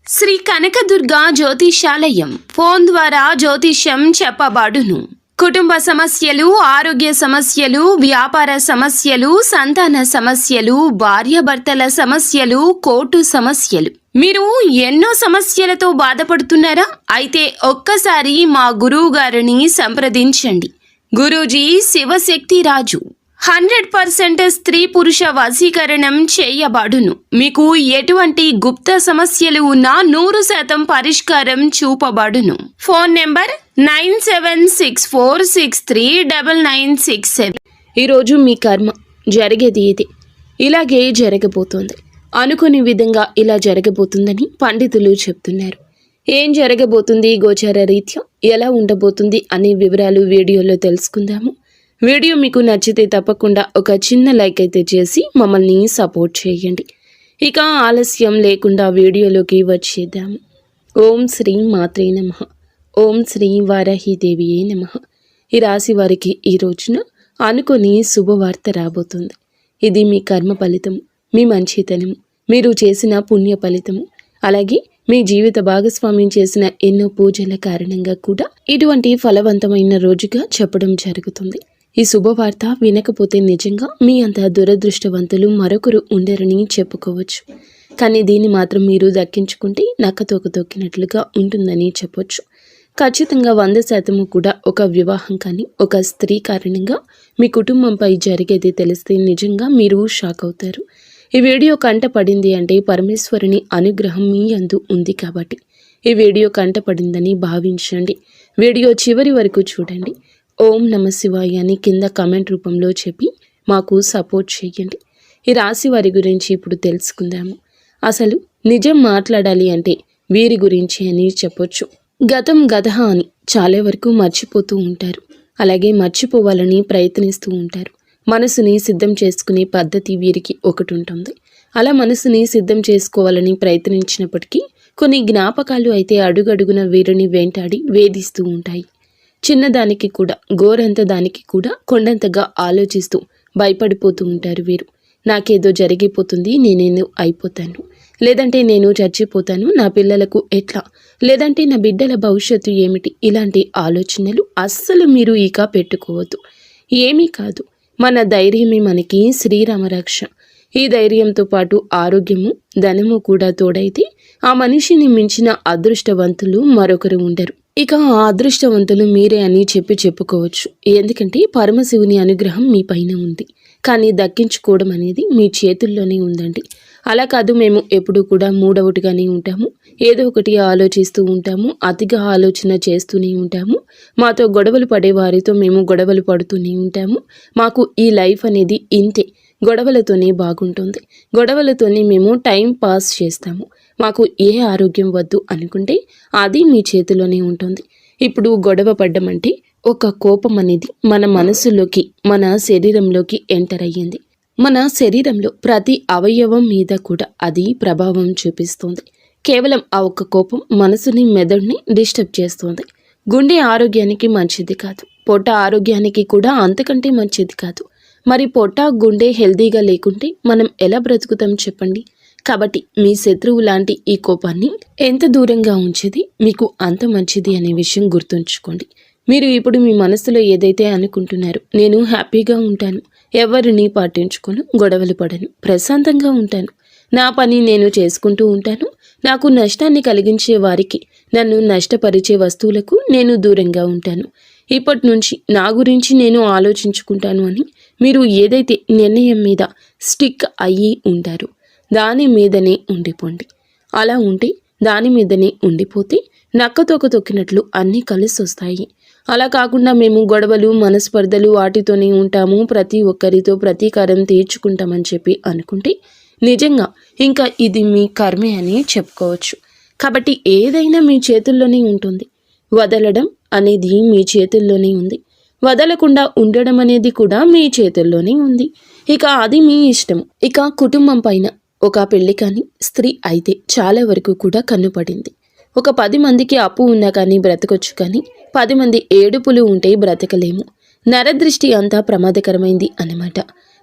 Shri Kanakadurga జ్యోతిషాలయం phone ద్వారా జ్యోతిష్యం చెప్పబడును. కుటుంబ సమస్యలు, ఆరోగ్య సమస్యలు, వ్యాపార సమస్యలు, సంతాన సమస్యలు, భార్యాభర్తల సమస్యలు, కోర్టు సమస్యలు. మీరు ఎన్నో సమస్యలతో బాధపడుతున్నారా? అయితే ఒక్కసారి మా గురువు గారిని సంప్రదించండి. గురూజీ శివశక్తి రాజు 100% స్త్రీ పురుష వశీకరణం చేయబడును. మీకు ఎటువంటి గుప్త సమస్యలు ఉన్నా 100% పరిష్కారం చూపబడును. Phone number 9764639967. ఈరోజు మీ కర్మ జరిగేది ఇది, ఇలాగే జరగబోతోంది. అనుకునే విధంగా ఇలా జరగబోతుందని పండితులు చెప్తున్నారు. ఏం జరగబోతుంది, గోచార రీత్యా ఎలా ఉండబోతుంది అనే వివరాలు వీడియోలో తెలుసుకుందాము. వీడియో మీకు నచ్చితే తప్పకుండా ఒక చిన్న లైక్ అయితే చేసి మమ్మల్ని సపోర్ట్ చేయండి. ఇక ఆలస్యం లేకుండా వీడియోలోకి వచ్చేద్దాము. ఓం శ్రీ మాత్రే నమః. ఓం శ్రీ వారాహిదేవియే నమః. ఈ రాశి వారికి ఈ రోజున అనుకొని శుభవార్త రాబోతుంది. ఇది మీ కర్మ ఫలితము, మీ మంచితనము, మీరు చేసిన పుణ్య ఫలితము, అలాగే మీ జీవిత భాగస్వామ్యం చేసిన ఎన్నో పూజల కారణంగా కూడా ఇటువంటి ఫలవంతమైన రోజుగా చెప్పడం జరుగుతుంది. ఈ శుభవార్త వినకపోతే నిజంగా మీ అంత దురదృష్టవంతులు మరొకరు ఉండరని చెప్పుకోవచ్చు. కానీ దీన్ని మాత్రం మీరు దక్కించుకుంటే నక్కతోక తొక్కినట్లుగా ఉంటుందని చెప్పొచ్చు. ఖచ్చితంగా 100% కూడా ఒక వివాహం కానీ ఒక స్త్రీ కారణంగా మీ కుటుంబంపై జరిగేది తెలిస్తే నిజంగా మీరు షాక్ అవుతారు. ఈ వీడియో కంట పడింది అంటే పరమేశ్వరుని అనుగ్రహం మీ యందు ఉంది కాబట్టి ఈ వీడియో కంట పడిందని భావించండి. వీడియో చివరి వరకు చూడండి. ఓం నమ శివాయ అని కింద కామెంట్ రూపంలో చెప్పి మాకు సపోర్ట్ చేయండి. ఈ రాశి వారి గురించి ఇప్పుడు తెలుసుకుందాము. అసలు నిజం మాట్లాడాలి అంటే వీరి గురించి అని చెప్పొచ్చు. గతం గతహ అని చాలా వరకు మర్చిపోతూ ఉంటారు. అలాగే మర్చిపోవాలని ప్రయత్నిస్తూ ఉంటారు. మనసుని సిద్ధం చేసుకునే పద్ధతి వీరికి ఒకటి ఉంటుంది. అలా మనసుని సిద్ధం చేసుకోవాలని ప్రయత్నించినప్పటికీ కొన్ని జ్ఞాపకాలు అయితే అడుగడుగున వీరిని వెంటాడి వేధిస్తూ ఉంటాయి. చిన్నదానికి కూడా, గోరంత దానికి కూడా కొండంతగా ఆలోచిస్తూ భయపడిపోతూ ఉంటారు వీరు. నాకేదో జరిగిపోతుంది, నేనేదో అయిపోతాను, లేదంటే నేను చచ్చిపోతాను, నా పిల్లలకు ఎట్లా, లేదంటే నా బిడ్డల భవిష్యత్తు ఏమిటి, ఇలాంటి ఆలోచనలు అస్సలు మీరు ఇక పెట్టుకోవద్దు. ఏమీ కాదు, మన ధైర్యమే మనకి శ్రీరామరక్ష. ఈ ధైర్యంతో పాటు ఆరోగ్యము, ధనము కూడా తోడైతే ఆ మనిషిని మించిన అదృష్టవంతులు మరొకరు ఉండరు. ఇక ఆ అదృష్టవంతులు మీరే అని చెప్పుకోవచ్చు. ఎందుకంటే పరమశివుని అనుగ్రహం మీ పైన ఉంది. కానీ దక్కించుకోవడం అనేది మీ చేతుల్లోనే ఉందండి. అలా కాదు, మేము ఎప్పుడూ కూడా మూడవటిగానే ఉంటాము, ఏదో ఒకటి ఆలోచిస్తూ ఉంటాము, అతిగా ఆలోచన చేస్తూనే ఉంటాము, మాతో గొడవలు పడే వారితో మేము గొడవలు పడుతూనే ఉంటాము, మాకు ఈ లైఫ్ అనేది ఇంతే, గొడవలతోనే బాగుంటుంది, గొడవలతోనే మేము టైం పాస్ చేస్తాము, మాకు ఏ ఆరోగ్యం వద్దు అనుకుంటే అది మీ చేతిలోనే ఉంటుంది. ఇప్పుడు గొడవ పడ్డమంటే ఒక కోపం అనేది మన మనసులోకి, మన శరీరంలోకి ఎంటర్ అయ్యింది. మన శరీరంలో ప్రతి అవయవం మీద కూడా అది ప్రభావం చూపిస్తుంది. కేవలం ఆ ఒక్క కోపం మనసుని, మెదడుని డిస్టర్బ్ చేస్తుంది. గుండె ఆరోగ్యానికి మంచిది కాదు, పొట్ట ఆరోగ్యానికి కూడా అంతకంటే మంచిది కాదు. మరి పొట్ట, గుండె హెల్దీగా లేకుంటే మనం ఎలా బ్రతుకుతాం చెప్పండి? కాబట్టి మీ శత్రువు లాంటి ఈ కోపాన్ని ఎంత దూరంగా ఉంచేది మీకు అంత మంచిది అనే విషయం గుర్తుంచుకోండి. మీరు ఇప్పుడు మీ మనసులో ఏదైతే అనుకుంటున్నారో, నేను హ్యాపీగా ఉంటాను, ఎవరిని పట్టించుకోను, గొడవలు పడను, ప్రశాంతంగా ఉంటాను, నా పని నేను చేసుకుంటూ ఉంటాను, నాకు నష్టాన్ని కలిగించే వారికి, నన్ను నష్టపరిచే వస్తువులకు నేను దూరంగా ఉంటాను, ఇప్పటి నుంచి నా గురించి నేను ఆలోచించుకుంటాను అని మీరు ఏదైతే నిర్ణయం మీద స్టిక్ అయ్యి ఉంటారో దాని మీదనే ఉండిపోండి. అలా ఉంటే, దాని మీదనే ఉండిపోతే నక్కతోక తొక్కినట్లు అన్నీ కలిసి వస్తాయి. అలా కాకుండా మేము గొడవలు, మనస్పర్ధలు వాటితోనే ఉంటాము, ప్రతి ఒక్కరితో ప్రతీకారం తీర్చుకుంటామని చెప్పి అనుకుంటే నిజంగా ఇంకా ఇది మీ కర్మే అని చెప్పుకోవచ్చు. కాబట్టి ఏదైనా మీ చేతుల్లోనే ఉంటుంది. వదలడం అనేది మీ చేతుల్లోనే ఉంది, వదలకుండా ఉండడం అనేది కూడా మీ చేతుల్లోనే ఉంది. ఇక అది మీ ఇష్టం. ఇక కుటుంబం పైన ఒక పెళ్లి కానీ స్త్రీ అయితే చాలా వరకు కూడా కన్నుపడింది. ఒక 10 మందికి అప్పు ఉన్నా కానీ బ్రతకొచ్చు, కానీ 10 మంది ఏడుపులు ఉంటే బ్రతకలేము. నరదృష్టి అంతా ప్రమాదకరమైంది అన్నమాట.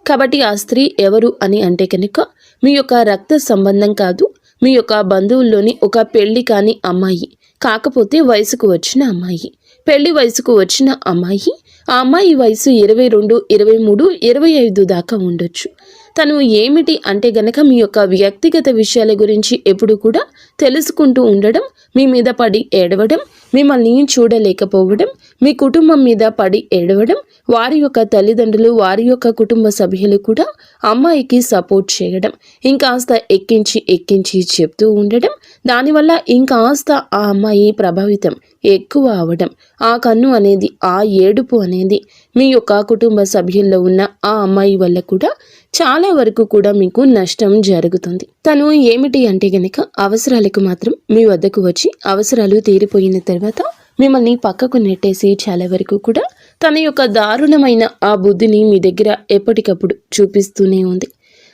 కాబట్టి ఆ స్త్రీ ఎవరు అని అంటే కనుక మీ యొక్క రక్త సంబంధం కాదు, మీ యొక్క బంధువుల్లోని ఒక పెళ్లి కాని అమ్మాయి, కాకపోతే వయసుకు వచ్చిన అమ్మాయి, పెళ్లి వయసుకు వచ్చిన అమ్మాయి. ఆ అమ్మాయి వయసు 22, 23, 25 దాకా ఉండొచ్చు. తను ఏమిటి అంటే గనక మీ యొక్క వ్యక్తిగత విషయాల గురించి ఎప్పుడు కూడా తెలుసుకుంటూ ఉండడం, మీ మీద పడి ఏడవడం, మిమ్మల్ని చూడలేకపోవడం, మీ కుటుంబం మీద పడి ఏడవడం, వారి యొక్క తల్లిదండ్రులు, వారి యొక్క కుటుంబ సభ్యులు కూడా అమ్మాయికి సపోర్ట్ చేయడం, ఇంకాస్త ఎక్కించి చెప్తూ ఉండడం, దానివల్ల ఇంకాస్త ఆ అమ్మాయి ప్రభావితం ఎక్కువ అవడం, ఆ కన్ను అనేది, ఆ ఏడుపు అనేది మీ యొక్క కుటుంబ సభ్యుల్లో ఉన్న ఆ అమ్మాయి వల్ల కూడా చాలా వరకు కూడా మీకు నష్టం జరుగుతుంది. తను ఏమిటి అంటే గనక అవసరాలకు మాత్రం మీ వద్దకు వచ్చి అవసరాలు తీరిపోయిన తర్వాత మిమ్మల్ని పక్కకు నెట్టేసి చాలా వరకు కూడా తన యొక్క దారుణమైన ఆ బుద్ధిని మీ దగ్గర ఎప్పటికప్పుడు చూపిస్తూనే ఉంది.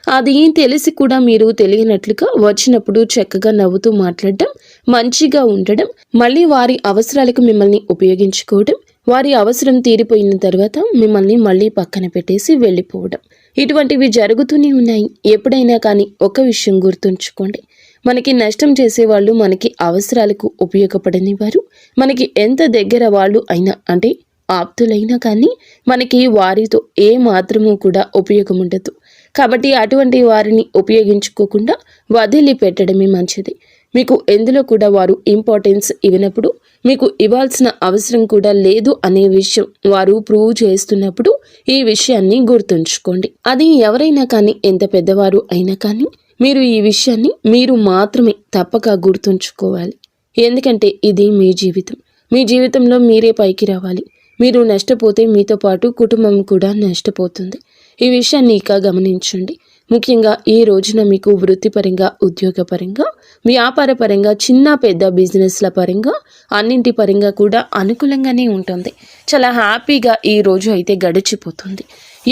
అది తెలిసి కూడా మీరు తెలియనట్లుగా వచ్చినప్పుడు చక్కగా నవ్వుతూ మాట్లాడడం, మంచిగా ఉండడం, మళ్ళీ వారి అవసరాలకు మిమ్మల్ని ఉపయోగించుకోవడం, వారి అవసరం తీరిపోయిన తర్వాత మిమ్మల్ని మళ్ళీ పక్కన పెట్టేసి వెళ్ళిపోవడం, ఇటువంటివి జరుగుతూనే ఉన్నాయి. ఎప్పుడైనా కానీ ఒక విషయం గుర్తుంచుకోండి, మనకి నష్టం చేసేవాళ్ళు మనకి అవసరాలకు ఉపయోగపడని వారు, మనకి ఎంత దగ్గర వాళ్ళు అయినా అంటే ఆప్తులైనా కానీ మనకి వారితో ఏ మాత్రమూ కూడా ఉపయోగం ఉండదు. కాబట్టి అటువంటి వారిని ఉపయోగించుకోకుండా వదిలిపెట్టడమే మంచిది. మీకు ఎందులో కూడా వారు ఇంపార్టెన్స్ ఇవ్వనప్పుడు, మీకు ఇవ్వాల్సిన అవసరం కూడా లేదు అనే విషయం వారు ప్రూవ్ చేస్తున్నప్పుడు ఈ విషయాన్ని గుర్తుంచుకోండి. అది ఎవరైనా కానీ, ఎంత పెద్దవారు అయినా కానీ మీరు ఈ విషయాన్ని మీరు మాత్రమే తప్పక గుర్తుంచుకోవాలి. ఎందుకంటే ఇది మీ జీవితం. మీ జీవితంలో మీరే పైకి రావాలి. మీరు నష్టపోతే మీతో పాటు కుటుంబం కూడా నష్టపోతుంది. ఈ విషయాన్ని ఇక గమనించండి. ముఖ్యంగా ఈ రోజున మీకు వృత్తిపరంగా, ఉద్యోగపరంగా, వ్యాపారపరంగా, చిన్న పెద్ద బిజినెస్ల పరంగా, అన్నింటి పరంగా కూడా అనుకూలంగానే ఉంటుంది. చాలా హ్యాపీగా ఈ రోజు అయితే గడిచిపోతుంది.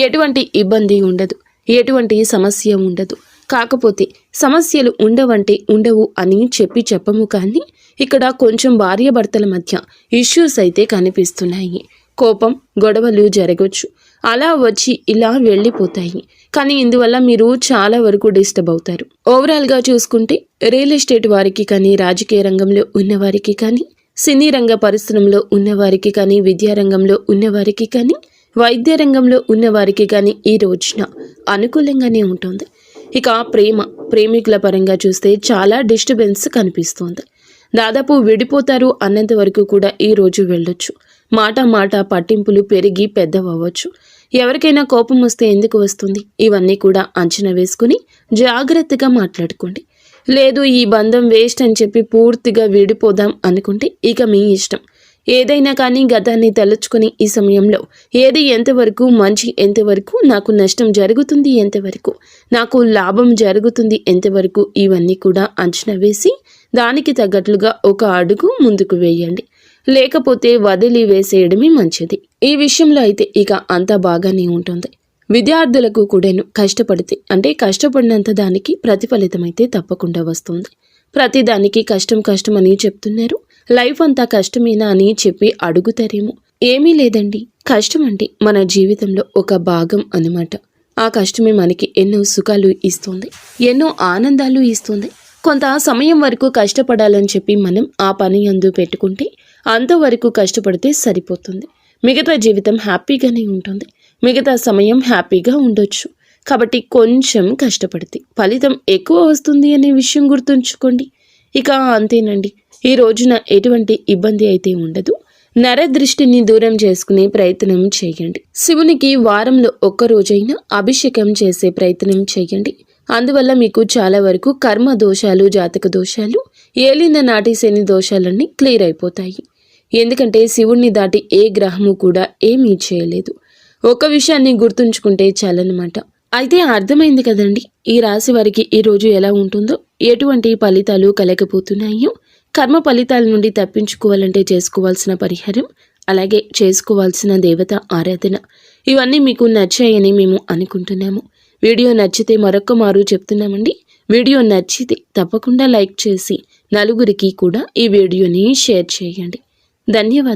ఎటువంటి ఇబ్బంది ఉండదు, ఎటువంటి సమస్య ఉండదు. కాకపోతే సమస్యలు ఉండవంటే ఉండవు అని చెప్పము, కానీ ఇక్కడ కొంచెం భార్యాభర్తల మధ్య ఇష్యూస్ అయితే కనిపిస్తున్నాయి. కోపం, గొడవలు జరగవచ్చు. అలా వచ్చి ఇలా వెళ్ళిపోతాయి. కానీ ఇందువల్ల మీరు చాలా వరకు డిస్టర్బ్ అవుతారు. ఓవరాల్గా చూసుకుంటే రియల్ ఎస్టేట్ వారికి కానీ, రాజకీయ రంగంలో ఉన్నవారికి కానీ, సినీ రంగ పరిశ్రమలో ఉన్నవారికి కానీ, విద్యారంగంలో ఉన్నవారికి కానీ, వైద్య రంగంలో ఉన్నవారికి కానీ ఈ రోజున అనుకూలంగానే ఉంటుంది. ఇక ప్రేమికుల పరంగా చూస్తే చాలా డిస్టర్బెన్స్ కనిపిస్తుంది. దాదాపు విడిపోతారు అన్నంత వరకు కూడా ఈ రోజు వెళ్ళొచ్చు. మాట పట్టింపులు పెరిగి పెద్దవవచ్చు. ఎవరికైనా కోపం వస్తే ఎందుకు వస్తుంది, ఇవన్నీ కూడా అంచనా వేసుకుని జాగ్రత్తగా మాట్లాడుకోండి. లేదు ఈ బంధం వేస్ట్ అని చెప్పి పూర్తిగా విడిపోదాం అనుకుంటే ఇక మీ ఇష్టం. ఏదైనా కానీ గతాన్ని తలుచుకొని ఈ సమయంలో ఏది ఎంతవరకు మంచి, ఎంతవరకు నాకు నష్టం జరుగుతుంది, ఎంతవరకు నాకు లాభం జరుగుతుంది, ఎంతవరకు ఇవన్నీ కూడా అంచనా వేసి దానికి తగ్గట్లుగా ఒక అడుగు ముందుకు వేయండి. లేకపోతే వదిలి వేసేయడమే మంచిది. ఈ విషయంలో అయితే ఇక అంతా బాగానే ఉంటుంది. విద్యార్థులకు కూడాను కష్టపడితే అంటే కష్టపడినంత దానికి ప్రతిఫలితం అయితే తప్పకుండా వస్తుంది. ప్రతిదానికి కష్టం అని చెప్తున్నారు. లైఫ్ అంతా కష్టమేనా అని చెప్పి అడుగుతారేమో. ఏమీ లేదండి, కష్టం అంటే మన జీవితంలో ఒక భాగం అన్నమాట. ఆ కష్టమే మనకి ఎన్నో సుఖాలు ఇస్తుంది, ఎన్నో ఆనందాలు ఇస్తుంది. కొంత సమయం వరకు కష్టపడాలని చెప్పి మనం ఆ పని అందు పెట్టుకుంటే అంతవరకు కష్టపడితే సరిపోతుంది. మిగతా జీవితం హ్యాపీగానే ఉంటుంది, మిగతా సమయం హ్యాపీగా ఉండొచ్చు. కాబట్టి కొంచెం కష్టపడితే ఫలితం ఎక్కువ వస్తుంది అనే విషయం గుర్తుంచుకోండి. ఇక అంతేనండి, ఈ రోజున ఎటువంటి ఇబ్బంది అయితే ఉండదు. నరదృష్టిని దూరం చేసుకునే ప్రయత్నం చేయండి. శివునికి వారంలో ఒక్కరోజైనా అభిషేకం చేసే ప్రయత్నం చేయండి. అందువల్ల మీకు చాలా వరకు కర్మ దోషాలు, జాతక దోషాలు, ఏలిన నాటి శని దోషాలన్నీ క్లియర్ అయిపోతాయి. ఎందుకంటే శివుణ్ణి దాటి ఏ గ్రహము కూడా ఏమీ చేయలేదు. ఒక విషయాన్ని గుర్తుంచుకుంటే చాలన్నమాట. అయితే అర్థమైంది కదండి, ఈ రాశి వారికి ఈ రోజు ఎలా ఉంటుందో, ఎటువంటి ఫలితాలు కలగబోతున్నాయో, కర్మ ఫలితాల నుండి తప్పించుకోవాలంటే చేసుకోవాల్సిన పరిహారం, అలాగే చేసుకోవాల్సిన దేవత ఆరాధన, ఇవన్నీ మీకు నచ్చాయని మేము అనుకుంటున్నాము. వీడియో నచ్చితే మరొక్క మారు చెప్తున్నామండి, వీడియో నచ్చితే తప్పకుండా లైక్ చేసి నలుగురికి కూడా ఈ వీడియోని షేర్ చేయండి. ధన్యవాదాలు.